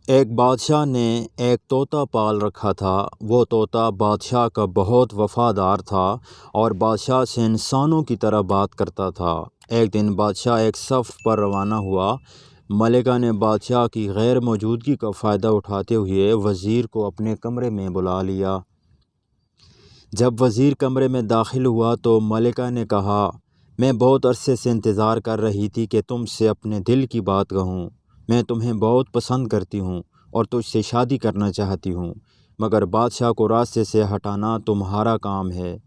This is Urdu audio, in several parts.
ایک بادشاہ نے ایک طوطا پال رکھا تھا۔ وہ طوطا بادشاہ کا بہت وفادار تھا اور بادشاہ سے انسانوں کی طرح بات کرتا تھا۔ ایک دن بادشاہ ایک سفر پر روانہ ہوا۔ ملکہ نے بادشاہ کی غیر موجودگی کا فائدہ اٹھاتے ہوئے وزیر کو اپنے کمرے میں بلا لیا۔ جب وزیر کمرے میں داخل ہوا تو ملکہ نے کہا، میں بہت عرصے سے انتظار کر رہی تھی کہ تم سے اپنے دل کی بات کہوں۔ میں تمہیں بہت پسند کرتی ہوں اور تجھ سے شادی کرنا چاہتی ہوں، مگر بادشاہ کو راستے سے ہٹانا تمہارا کام ہے۔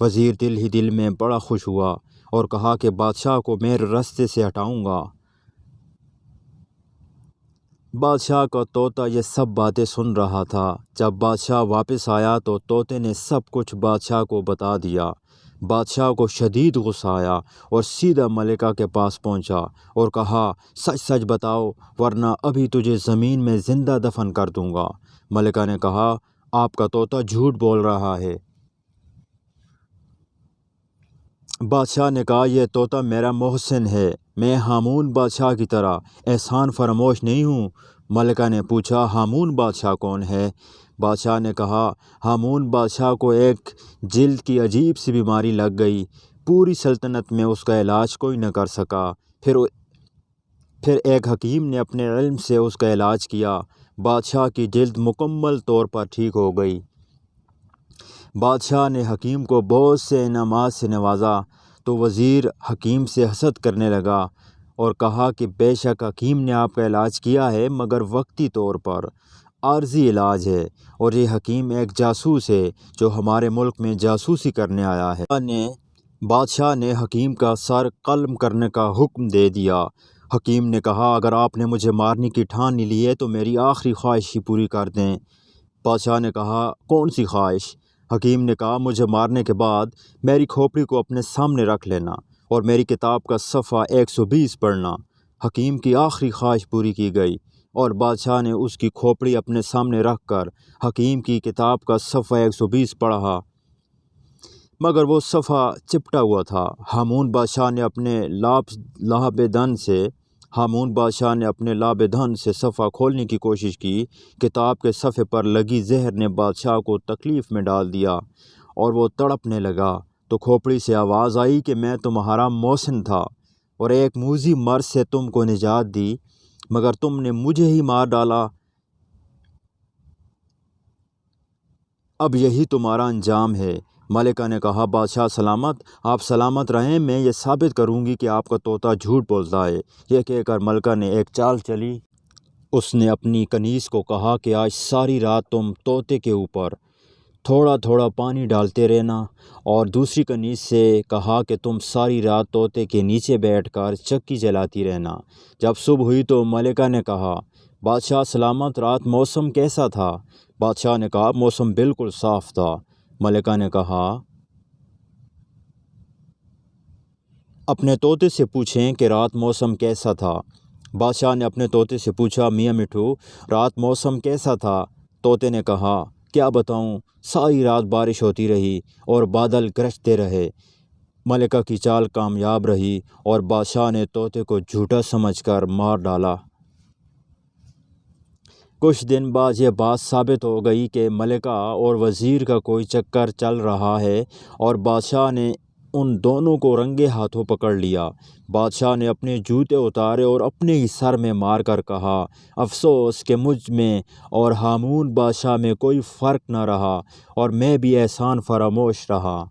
وزیر دل ہی دل میں بڑا خوش ہوا اور کہا کہ بادشاہ کو میرے راستے سے ہٹاؤں گا۔ بادشاہ کا طوطا یہ سب باتیں سن رہا تھا۔ جب بادشاہ واپس آیا تو طوطے نے سب کچھ بادشاہ کو بتا دیا۔ بادشاہ کو شدید غصہ آیا اور سیدھا ملکہ کے پاس پہنچا اور کہا، سچ سچ بتاؤ ورنہ ابھی تجھے زمین میں زندہ دفن کر دوں گا۔ ملکہ نے کہا، آپ کا طوطا جھوٹ بول رہا ہے۔ بادشاہ نے کہا، یہ طوطا میرا محسن ہے، میں ہامون بادشاہ کی طرح احسان فراموش نہیں ہوں۔ ملکہ نے پوچھا، ہامون بادشاہ کون ہے؟ بادشاہ نے کہا، ہامون بادشاہ کو ایک جلد کی عجیب سی بیماری لگ گئی، پوری سلطنت میں اس کا علاج کوئی نہ کر سکا۔ پھر ایک حکیم نے اپنے علم سے اس کا علاج کیا، بادشاہ کی جلد مکمل طور پر ٹھیک ہو گئی۔ بادشاہ نے حکیم کو بہت سے انعامات سے نوازا تو وزیر حکیم سے حسد کرنے لگا اور کہا کہ بے شک حکیم نے آپ کا علاج کیا ہے مگر وقتی طور پر، عارضی علاج ہے، اور یہ حکیم ایک جاسوس ہے جو ہمارے ملک میں جاسوسی کرنے آیا ہے۔ بادشاہ نے حکیم کا سر قلم کرنے کا حکم دے دیا۔ حکیم نے کہا، اگر آپ نے مجھے مارنے کی ٹھان لی ہے تو میری آخری خواہش ہی پوری کر دیں۔ بادشاہ نے کہا، کون سی خواہش؟ حکیم نے کہا، مجھے مارنے کے بعد میری کھوپڑی کو اپنے سامنے رکھ لینا اور میری کتاب کا صفحہ 120 پڑھنا۔ حکیم کی آخری خواہش پوری کی گئی اور بادشاہ نے اس کی کھوپڑی اپنے سامنے رکھ کر حکیم کی کتاب کا صفحہ 120 پڑھا، مگر وہ صفحہ چپٹا ہوا تھا۔ ہامون بادشاہ نے اپنے لابدن سے صفحہ کھولنے کی کوشش کی۔ کتاب کے صفحے پر لگی زہر نے بادشاہ کو تکلیف میں ڈال دیا اور وہ تڑپنے لگا۔ تو کھوپڑی سے آواز آئی کہ میں تمہارا محسن تھا اور ایک موذی مرض سے تم کو نجات دی، مگر تم نے مجھے ہی مار ڈالا۔ اب یہی تمہارا انجام ہے۔ ملکہ نے کہا، بادشاہ سلامت، آپ سلامت رہیں، میں یہ ثابت کروں گی کہ آپ کا طوطا جھوٹ بولتا ہے۔ یہ کہہ کر ملکہ نے ایک چال چلی۔ اس نے اپنی کنیز کو کہا کہ آج ساری رات تم طوطے کے اوپر تھوڑا تھوڑا پانی ڈالتے رہنا، اور دوسری کنیز سے کہا کہ تم ساری رات طوطے کے نیچے بیٹھ کر چکی جلاتی رہنا۔ جب صبح ہوئی تو ملکہ نے کہا، بادشاہ سلامت، رات موسم کیسا تھا؟ بادشاہ نے کہا، موسم بالکل صاف تھا۔ ملکہ نے کہا، اپنے طوطے سے پوچھیں کہ رات موسم کیسا تھا۔ بادشاہ نے اپنے طوطے سے پوچھا، میاں مٹھو، رات موسم کیسا تھا؟ طوطے نے کہا، کیا بتاؤں، ساری رات بارش ہوتی رہی اور بادل گرجتے رہے۔ ملکہ کی چال کامیاب رہی اور بادشاہ نے طوطے کو جھوٹا سمجھ کر مار ڈالا۔ کچھ دن بعد یہ بات ثابت ہو گئی کہ ملکہ اور وزیر کا کوئی چکر چل رہا ہے اور بادشاہ نے ان دونوں کو رنگے ہاتھوں پکڑ لیا۔ بادشاہ نے اپنے جوتے اتارے اور اپنے ہی سر میں مار کر کہا، افسوس کہ مجھ میں اور ہامون بادشاہ میں کوئی فرق نہ رہا اور میں بھی احسان فراموش رہا۔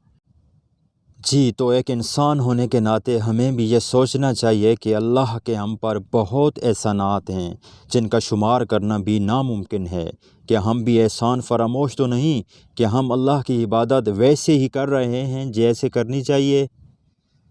جی تو ایک انسان ہونے کے ناطے ہمیں بھی یہ سوچنا چاہیے کہ اللہ کے ہم پر بہت احسانات ہیں جن کا شمار کرنا بھی ناممکن ہے۔ کہ ہم بھی احسان فراموش تو نہیں، کہ ہم اللہ کی عبادت ویسے ہی کر رہے ہیں جیسے کرنی چاہیے۔